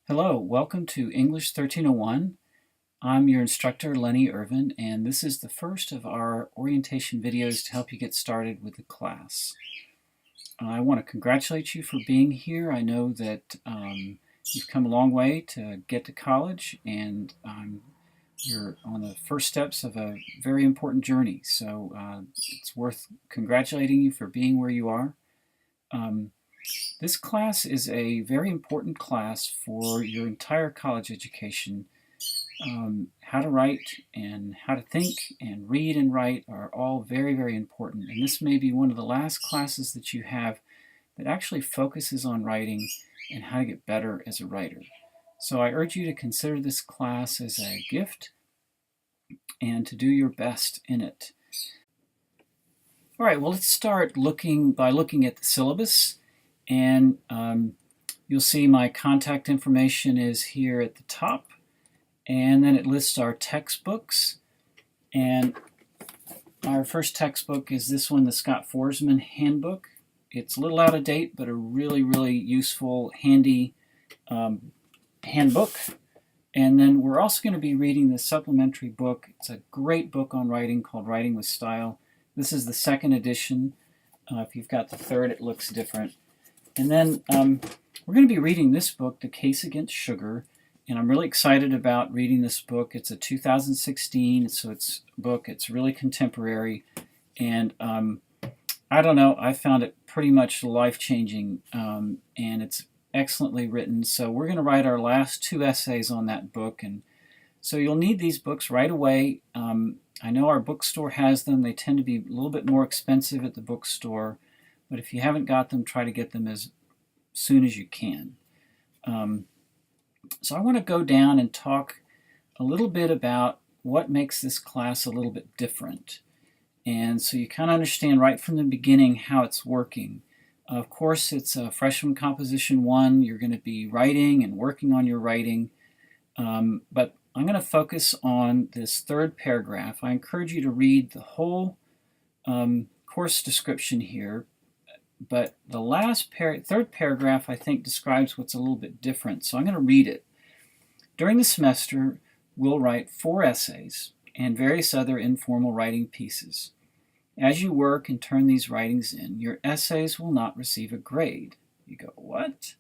Hello, welcome to English 1301. I'm your instructor, Lenny Irvin, and this is the first of our orientation videos to help you get started with the class. I want to congratulate you for being here. I know that you've come a long way to get to college, and you're on the first steps of a very important journey. So it's worth congratulating you for being where you are. This class is a very important class for your entire college education. How to write and how to think and read and write are all very, very important. And this may be one of the last classes that you have that actually focuses on writing and how to get better as a writer. So I urge you to consider this class as a gift and to do your best in it. All right, well, let's start by looking at the syllabus. And you'll see my contact information is here at the top. And then it lists our textbooks. And our first textbook is this one, the Scott Forsman Handbook. It's a little out of date, but a really, really useful, handy handbook. And then we're also going to be reading the supplementary book. It's a great book on writing called Writing with Style. This is the second edition. If you've got the third, it looks different. And then we're going to be reading this book, The Case Against Sugar, and I'm really excited about reading this book. It's a 2016, so it's a book, it's really contemporary, and I don't know, I found it pretty much life-changing, and it's excellently written. So we're going to write our last 2 essays on that book, and so you'll need these books right away. I know our bookstore has them. They tend to be a little bit more expensive at the bookstore, but if you haven't got them, try to get them as soon as you can. So I want to go down and talk a little bit about what makes this class a little bit different. And so you kind of understand right from the beginning how it's working. Of course, it's a freshman composition 1. You're going to be writing and working on your writing. But I'm going to focus on this third paragraph. I encourage you to read the whole course description here. But the third paragraph, I think, describes what's a little bit different. So I'm going to read it. During the semester, we'll write 4 essays and various other informal writing pieces. As you work and turn these writings in, your essays will not receive a grade. You go, what?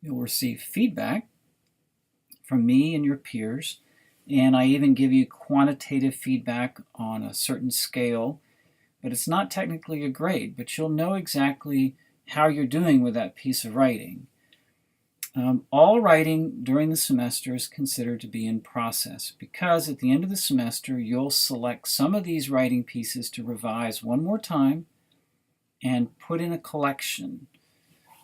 You'll receive feedback from me and your peers, and I even give you quantitative feedback on a certain scale. But it's not technically a grade, but you'll know exactly how you're doing with that piece of writing. All writing during the semester is considered to be in process because at the end of the semester, you'll select some of these writing pieces to revise one more time and put in a collection,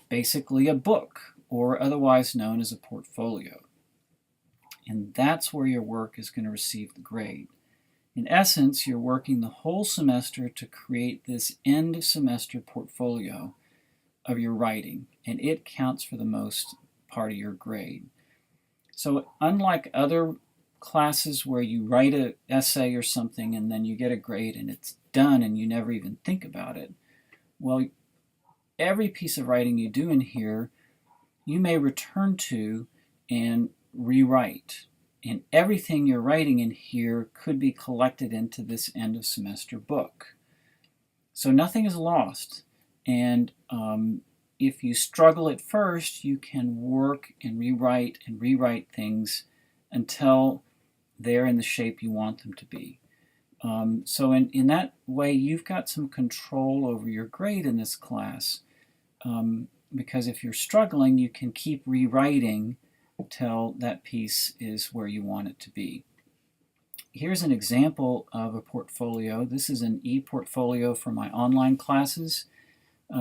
basically a book, or otherwise known as a portfolio. And that's where your work is going to receive the grade. In essence, you're working the whole semester to create this end of semester portfolio of your writing, and it counts for the most part of your grade. So unlike other classes where you write an essay or something and then you get a grade and it's done and you never even think about it, well, every piece of writing you do in here, you may return to and rewrite. And everything you're writing in here could be collected into this end of semester book. So nothing is lost. And if you struggle at first, you can work and rewrite things until they're in the shape you want them to be. So in that way, you've got some control over your grade in this class. Because if you're struggling, you can keep rewriting till that piece is where you want it to be. Here's an example of a portfolio. This is an e-portfolio for my online classes.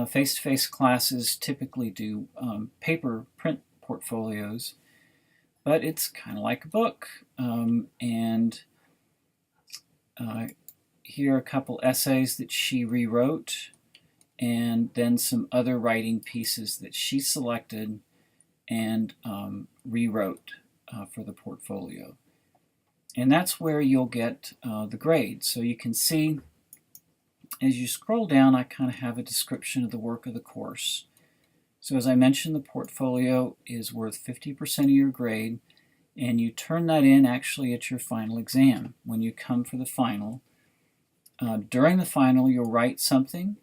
Face-to-face classes typically do paper print portfolios, but it's kind of like a book. Here are a couple essays that she rewrote, and then some other writing pieces that she selected and rewrote for the portfolio. And that's where you'll get the grade. So you can see as you scroll down, I kind of have a description of the work of the course. So as I mentioned, the portfolio is worth 50% of your grade, and you turn that in actually at your final exam. When you come for the final, during the final you'll write something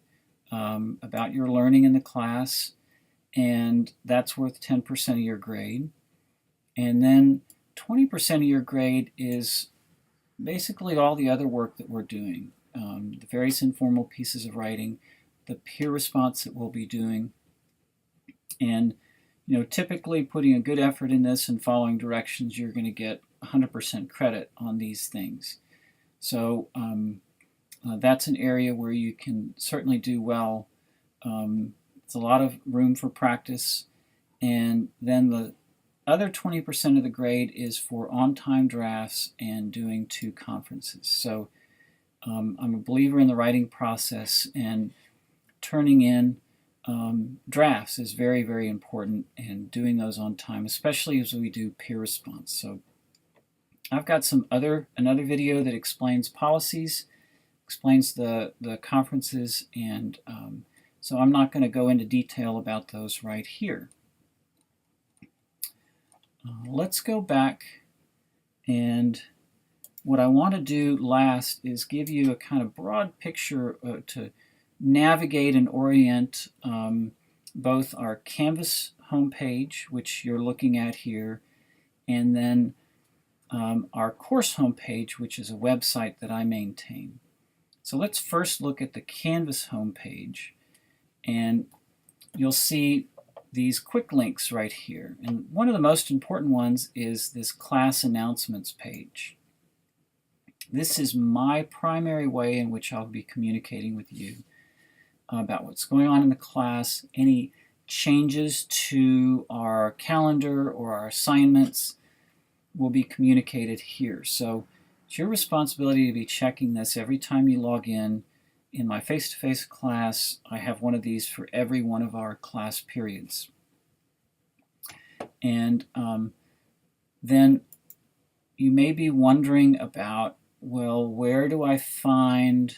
about your learning in the class, and that's worth 10% of your grade. And then 20% of your grade is basically all the other work that we're doing, the various informal pieces of writing, the peer response that we'll be doing, and typically putting a good effort in this and following directions, you're going to get 100% credit on these things. So that's an area where you can certainly do well. It's a lot of room for practice. And then the other 20% of the grade is for on-time drafts and doing 2 conferences. So I'm a believer in the writing process, and turning in drafts is very, very important, and doing those on time, especially as we do peer response. So I've got another video that explains policies, explains the conferences, and so I'm not going to go into detail about those right here. Let's go back, and what I want to do last is give you a kind of broad picture to navigate and orient both our Canvas homepage, which you're looking at here, and then our course homepage, which is a website that I maintain. So let's first look at the Canvas homepage, and you'll see these quick links right here. And one of the most important ones is this class announcements page. This is my primary way in which I'll be communicating with you about what's going on in the class, any changes to our calendar or our assignments will be communicated here. So it's your responsibility to be checking this every time you log in. In my face-to-face class, I have one of these for every one of our class periods. And then you may be wondering about, well, where do I find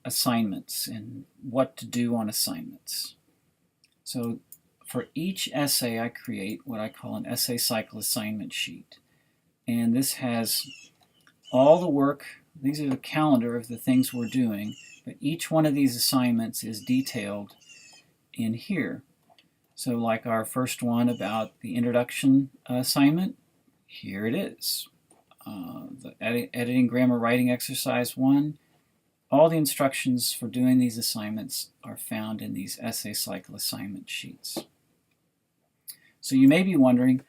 assignments and what to do on assignments? So for each essay, I create what I call an essay cycle assignment sheet. And this has all the work. These are the calendar of the things we're doing, but each one of these assignments is detailed in here. So like our first one about the introduction assignment, here it is. The editing grammar writing exercise 1, all the instructions for doing these assignments are found in these essay cycle assignment sheets. So you may be wondering,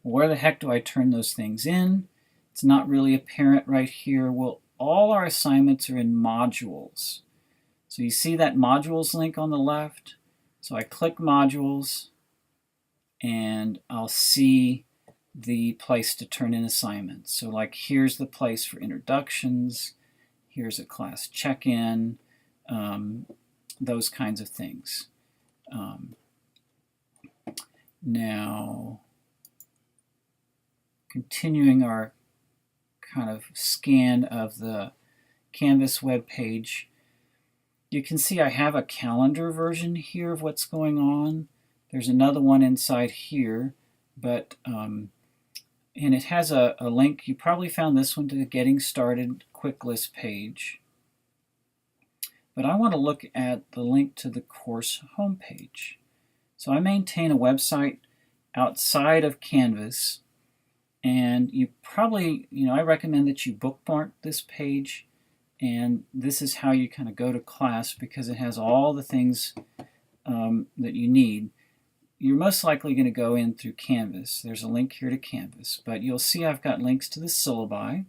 where the heck do I turn those things in? It's not really apparent right here. Well, all our assignments are in modules. So you see that modules link on the left? So I click modules, and I'll see the place to turn in assignments. So like here's the place for introductions, here's a class check-in, those kinds of things. Now, continuing our kind of scan of the Canvas web page, you can see I have a calendar version here of what's going on. There's another one inside here, but and it has a link. You probably found this one to the Getting Started Quick List page. But I want to look at the link to the course homepage. So I maintain a website outside of Canvas, and you probably, I recommend that you bookmark this page, and this is how you kind of go to class because it has all the things that you need. You're most likely going to go in through Canvas. There's a link here to Canvas, but you'll see I've got links to the syllabi,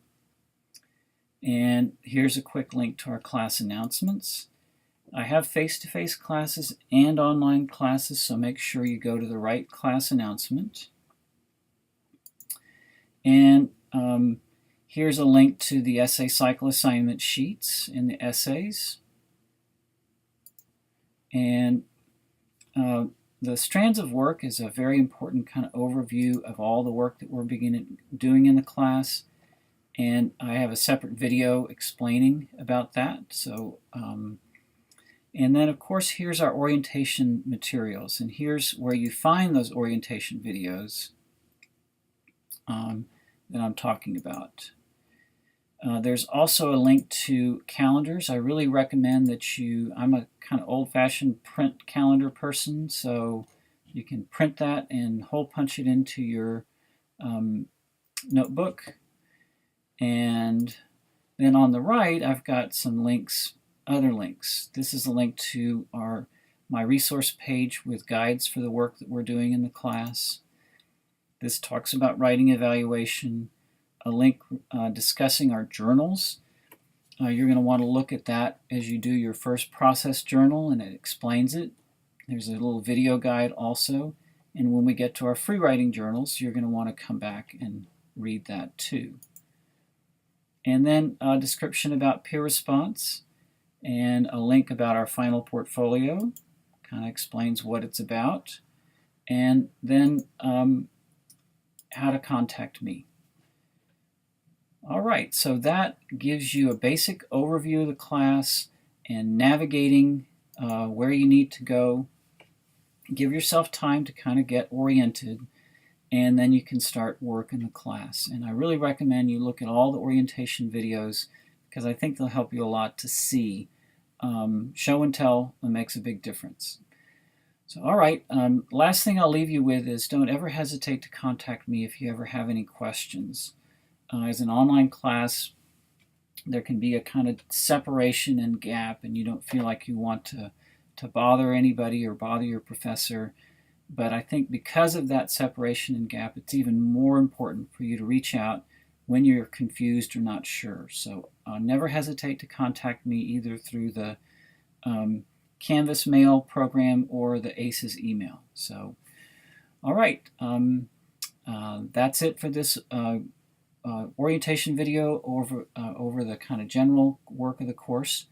and here's a quick link to our class announcements. I have face-to-face classes and online classes, so make sure you go to the right class announcement. And here's a link to the essay cycle assignment sheets in the essays. And the strands of work is a very important kind of overview of all the work that we're doing in the class. And I have a separate video explaining about that. So And then, of course, here's our orientation materials. And here's where you find those orientation videos that I'm talking about. There's also a link to calendars. I really recommend that I'm a kind of old-fashioned print calendar person, so you can print that and hole punch it into your notebook. And then on the right, I've got some links, other links. This is a link to my resource page with guides for the work that we're doing in the class. This talks about writing evaluation. A link discussing our journals. You're going to want to look at that as you do your first process journal, and it explains it. There's a little video guide also. And when we get to our free writing journals, you're going to want to come back and read that too. And then a description about peer response and a link about our final portfolio. Kind of explains what it's about. And then how to contact me. All right, so that gives you a basic overview of the class and navigating where you need to go. Give yourself time to kind of get oriented, and then you can start work in the class. And I really recommend you look at all the orientation videos because I think they'll help you a lot to see. Show and tell makes a big difference. So, all right, last thing I'll leave you with is don't ever hesitate to contact me if you ever have any questions. As an online class, there can be a kind of separation and gap, and you don't feel like you want to bother anybody or bother your professor. But I think because of that separation and gap, it's even more important for you to reach out when you're confused or not sure. So never hesitate to contact me either through the Canvas mail program or the ACES email. So, all right, that's it for this orientation video over the kind of general work of the course.